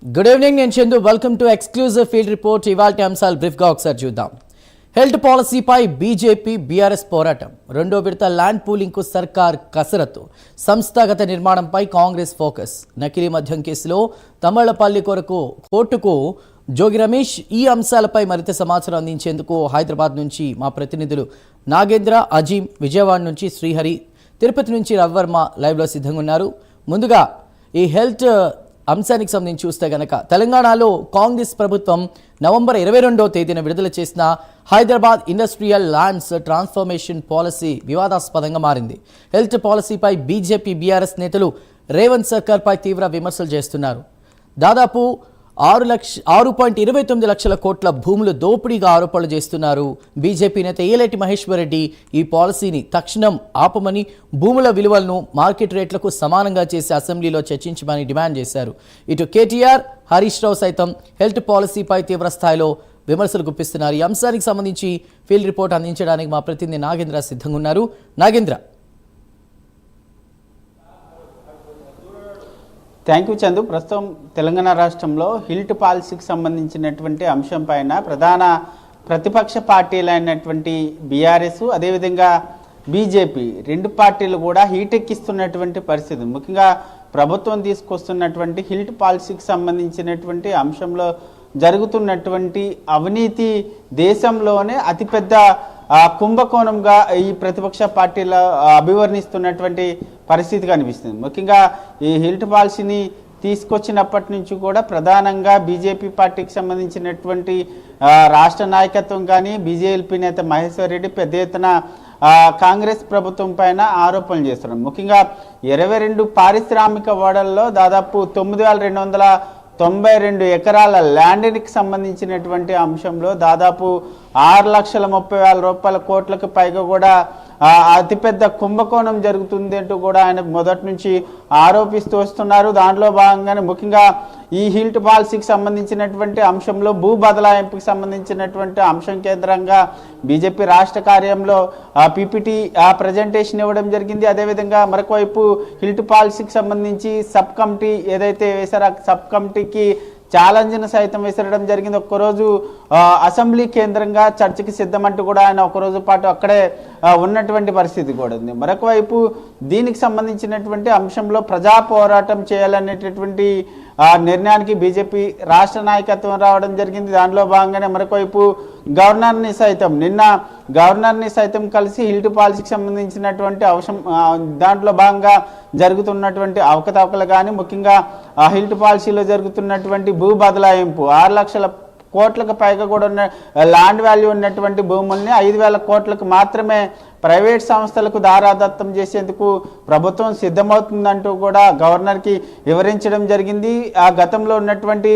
Good evening, నేను Chandu. Welcome to exclusive field report. ఇవాల్టి అంశాలు బ్రీఫ్గా ఒకసారి చూద్దాం. హెల్త్ పాలసీపై బీజేపీ బీఆర్ఎస్ పోరాటం, రెండో విడత ల్యాండ్ పూలింగ్కు సర్కార్ కసరత్తు, సంస్థాగత నిర్మాణంపై కాంగ్రెస్ ఫోకస్, నకిలీ మద్యం కేసులో తమళ్లపల్లి కోర్టుకు జోగి రమేష్. ఈ అంశాలపై మరింత సమాచారం అందించేందుకు హైదరాబాద్ నుంచి మా ప్రతినిధులు నాగేంద్ర, అజీం, విజయవాడ నుంచి శ్రీహరి, తిరుపతి నుంచి రవివర్మ లైవ్లో సిద్ధంగా ఉన్నారు. ముందుగా ఈ హెల్త్ అంశానికి సంబంధించి చూస్తే గనక తెలంగాణలో కాంగ్రెస్ ప్రభుత్వం నవంబర్ 22వ తేదీన విడుదల చేసిన Hyderabad industrial lands transformation policy వివాదాస్పదంగా మారింది. హెల్త్ పాలసీపై బీజేపీ బీఆర్ఎస్ నేతలు రేవంత్ సర్కార్పై తీవ్ర విమర్శలు చేస్తున్నారు. దాదాపు 6.29 లక్షల కోట్ల భూములు దోపిడీగా ఆరోపణలు చేస్తున్నారు. బీజేపీ నేత ఏలేటి మహేశ్వర్ రెడ్డి ఈ పాలసీని తక్షణం ఆపమని, భూముల విలువలను మార్కెట్ రేట్లకు సమానంగా చేసి అసెంబ్లీలో చర్చించమని డిమాండ్ చేశారు. ఇటు కేటీఆర్, హరీష్ రావు సైతం హెల్త్ పాలసీపై తీవ్ర స్థాయిలో విమర్శలు గుప్పిస్తున్నారు. ఈ అంశానికి సంబంధించి ఫీల్డ్ రిపోర్ట్ అందించడానికి మా ప్రతినిధి నాగేంద్ర సిద్ధంగా ఉన్నారు. నాగేంద్ర. Thank you Chandu. ప్రస్తుతం తెలంగాణ రాష్ట్రంలో హిల్ట్ పాలసీకి సంబంధించినటువంటి అంశం పైన ప్రధాన ప్రతిపక్ష పార్టీలైనటువంటి బీఆర్ఎస్, అదేవిధంగా బీజేపీ రెండు పార్టీలు కూడా హీటెక్కిస్తున్నటువంటి పరిస్థితి. ముఖ్యంగా ప్రభుత్వం తీసుకొస్తున్నటువంటి హిల్ట్ పాలసీకి సంబంధించినటువంటి అంశంలో జరుగుతున్నటువంటి అవినీతి దేశంలోనే అతిపెద్ద కుంభకోణంగా ఈ ప్రతిపక్ష పార్టీల అభివర్ణిస్తున్నటువంటి పరిస్థితి కనిపిస్తుంది. ముఖ్యంగా ఈ హిల్ట్ పాలసీని తీసుకొచ్చినప్పటి నుంచి కూడా ప్రధానంగా బీజేపీ పార్టీకి సంబంధించినటువంటి రాష్ట్ర నాయకత్వం కానీ బీజేపీ నేత మహేశ్వర్ రెడ్డి పెద్ద ఎత్తున కాంగ్రెస్ ప్రభుత్వం పైన ఆరోపణలు చేస్తున్నారు. ముఖ్యంగా 22 పారిశ్రామిక వాడల్లో దాదాపు 9,292 ఎకరాల ల్యాండ్కి సంబంధించినటువంటి అంశంలో దాదాపు 6,30,000 కోట్లకు పైగా కూడా అతిపెద్ద కుంభకోణం జరుగుతుంది అంటూ కూడా ఆయన మొదటి నుంచి ఆరోపిస్తూ వస్తున్నారు. దాంట్లో భాగంగానే ముఖ్యంగా ఈ హిల్ట్ పాలసీకి సంబంధించినటువంటి అంశంలో భూ బదలాయింపుకి సంబంధించినటువంటి అంశం కేంద్రంగా బీజేపీ రాష్ట్ర కార్యంలో పీపీటీ ప్రజెంటేషన్ ఇవ్వడం జరిగింది. అదేవిధంగా మరొక వైపు హిల్ట్ పాలసీకి సంబంధించి సబ్ కమిటీ ఏదైతే వేశారో ఆ సబ్ కమిటీకి ఛాలెంజ్ను సైతం విసరడం జరిగింది. ఒక్కరోజు అసెంబ్లీ కేంద్రంగా చర్చకి సిద్ధమంటూ కూడా ఆయన ఒకరోజు పాటు అక్కడే ఉన్నటువంటి పరిస్థితి కూడా ఉంది. మరొక వైపు దీనికి సంబంధించినటువంటి అంశంలో ప్రజా పోరాటం చేయాలనేటటువంటి నిర్ణయానికి బీజేపీ రాష్ట్ర నాయకత్వం రావడం జరిగింది. దానిలో భాగంగానే మరొక వైపు గవర్నర్ని సైతం కలిసి హిల్ట్ పాలసీకి సంబంధించినటువంటి దాంట్లో భాగంగా జరుగుతున్నటువంటి అవకతవకలు కానీ, ముఖ్యంగా హిల్ట్ పాలసీలో జరుగుతున్నటువంటి భూ బదలాయింపు 6 లక్షల కోట్లకు పైగా కూడా ఉన్న ల్యాండ్ వాల్యూ ఉన్నటువంటి భూముల్ని 5,000 కోట్లకు మాత్రమే ప్రైవేట్ సంస్థలకు దారాదత్తం చేసేందుకు ప్రభుత్వం సిద్ధమవుతుందంటూ కూడా గవర్నర్కి వివరించడం జరిగింది. ఆ గతంలో ఉన్నటువంటి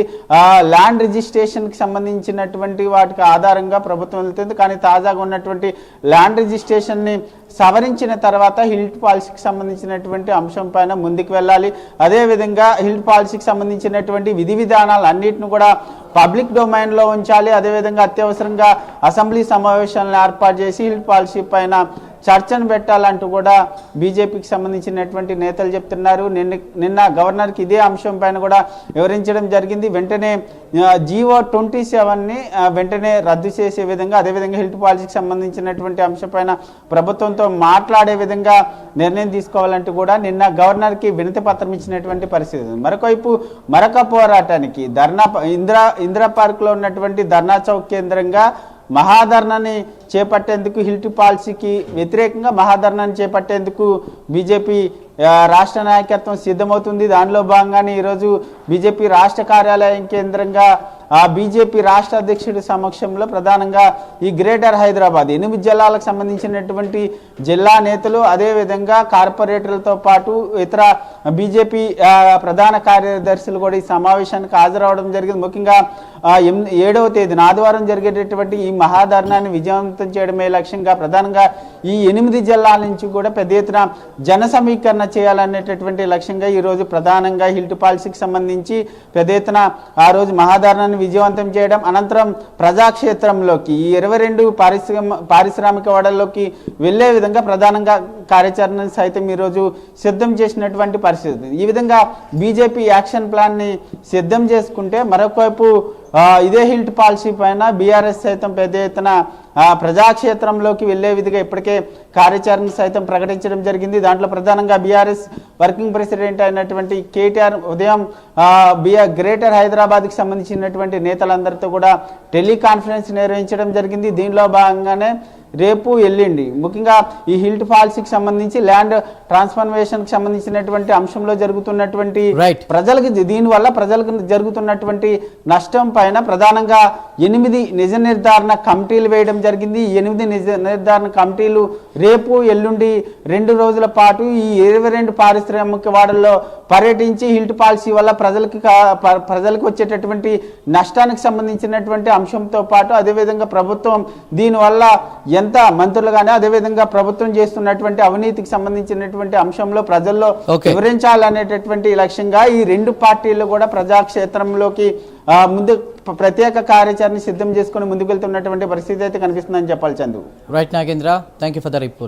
ల్యాండ్ రిజిస్ట్రేషన్కి సంబంధించినటువంటి వాటికి ఆధారంగా ప్రభుత్వం వెళ్తుంది. కానీ తాజాగా ఉన్నటువంటి ల్యాండ్ రిజిస్ట్రేషన్ని సవరించిన తర్వాత హిల్ట్ పాలసీకి సంబంధించినటువంటి అంశం పైన ముందుకు వెళ్ళాలి. అదేవిధంగా హిల్ట్ పాలసీకి సంబంధించినటువంటి విధి విధానాలు అన్నిటిని కూడా పబ్లిక్ డొమైన్లో ఉంచాలి. అదేవిధంగా అత్యవసరంగా అసెంబ్లీ సమావేశాలను ఏర్పాటు చేసి హిల్ట్ పాలసీ పైన చర్చను పెట్టాలంటూ కూడా బీజేపీకి సంబంధించినటువంటి నేతలు చెప్తున్నారు. నిన్న గవర్నర్కి ఇదే అంశం పైన కూడా వివరించడం జరిగింది. వెంటనే జీవో 27ని వెంటనే రద్దు చేసే విధంగా, అదేవిధంగా హిల్ట్ పాలసీకి సంబంధించినటువంటి అంశం పైన ప్రభుత్వంతో మాట్లాడే విధంగా నిర్ణయం తీసుకోవాలంటూ కూడా నిన్న గవర్నర్కి వినతి పత్రం ఇచ్చినటువంటి పరిస్థితి. మరొక పోరాటానికి ఇందిరా పార్క్లో ఉన్నటువంటి ధర్నా చౌక్ కేంద్రంగా మహాధర్నాన్ని చేపట్టేందుకు హిల్ట్ పాలసీకి వ్యతిరేకంగా మహాధర్నాన్ని చేపట్టేందుకు బీజేపీ రాష్ట్ర నాయకత్వం సిద్ధమవుతుంది. దానిలో భాగంగానే ఈరోజు బీజేపీ రాష్ట్ర కార్యాలయం కేంద్రంగా బీజేపీ రాష్ట్ర అధ్యక్షుడి సమక్షంలో ప్రధానంగా ఈ గ్రేటర్ హైదరాబాద్ 8 జిల్లాలకు సంబంధించినటువంటి జిల్లా నేతలు, అదేవిధంగా కార్పొరేటర్లతో పాటు ఇతర బీజేపీ ప్రధాన కార్యదర్శులు కూడా ఈ సమావేశానికి హాజరవడం జరిగింది. ముఖ్యంగా 7వ తేదీన ఆదివారం జరిగేటటువంటి ఈ మహాధర్నాన్ని విజయవంతం చేయడమే లక్ష్యంగా ప్రధానంగా ఈ 8 జిల్లాల నుంచి కూడా పెద్ద ఎత్తున జన సమీకరణ చేయాలనేటటువంటి లక్ష్యంగా ఈరోజు ప్రధానంగా హిల్ట్ పాలసీకి సంబంధించి పెద్ద ఎత్తున ఆ రోజు మహాధర్నాన్ని కార్యక్రమాన్ని విజయవంతం చేయడం, అనంతరం ప్రజాక్షేత్రంలోకి ఈ 22 పారిశ్రామిక వాడల్లోకి వెళ్లే విధంగా ప్రధానంగా కార్యాచరణను సైతం ఈరోజు సిద్ధం చేసినటువంటి పరిస్థితి. ఈ విధంగా బీజేపీ యాక్షన్ ప్లాన్ని సిద్ధం చేసుకుంటే, మరొకవైపు ఇదే హిల్ట్ పాలసీ పైన బీఆర్ఎస్ సైతం పెద్ద ఎత్తున ప్రజాక్షేత్రంలోకి వెళ్లే విధిగా ఇప్పటికే కార్యాచరణ సైతం ప్రకటించడం జరిగింది. దాంట్లో ప్రధానంగా బీఆర్ఎస్ వర్కింగ్ ప్రెసిడెంట్ అయినటువంటి కేటీఆర్ ఉదయం గ్రేటర్ హైదరాబాద్కి సంబంధించినటువంటి నేతలందరితో కూడా టెలికాన్ఫరెన్స్ నిర్వహించడం జరిగింది. దీనిలో భాగంగానే రేపు ఎల్లుండి ముఖ్యంగా ఈ హిల్ట్ పాలసీకి సంబంధించి ల్యాండ్ ట్రాన్స్ఫర్మేషన్కి సంబంధించినటువంటి అంశంలో జరుగుతున్నటువంటి ప్రజలకు దీనివల్ల ప్రజలకు జరుగుతున్నటువంటి నష్టం పైన ప్రధానంగా 8 నిజ నిర్ధారణ కమిటీలు వేయడం జరిగింది. ఈ 8 నిజ నిర్ధారణ కమిటీలు రేపు ఎల్లుండి 2 రోజుల పాటు ఈ 22 పారిశ్రామిక వాడల్లో పర్యటించి హిల్ట్ పాలసీ వల్ల ప్రజలకు వచ్చేటటువంటి నష్టానికి సంబంధించినటువంటి అంశంతో పాటు అదేవిధంగా ప్రభుత్వం దీనివల్ల ఎంత మంత్రులు కానీ అదేవిధంగా ప్రభుత్వం చేస్తున్నటువంటి అవినీతికి సంబంధించినటువంటి అంశంలో ప్రజల్లో వివరించాలనేటటువంటి లక్ష్యంగా ఈ 2 పార్టీలు కూడా ప్రజాక్షేత్రంలోకి ముందు ప్రత్యేక కార్యాచరణ సిద్ధం చేసుకుని ముందుకు వెళ్తున్నటువంటి పరిస్థితి అయితే కనిపిస్తుందని చెప్పాలి. Chandu. Right Nagendra, thank you for the report.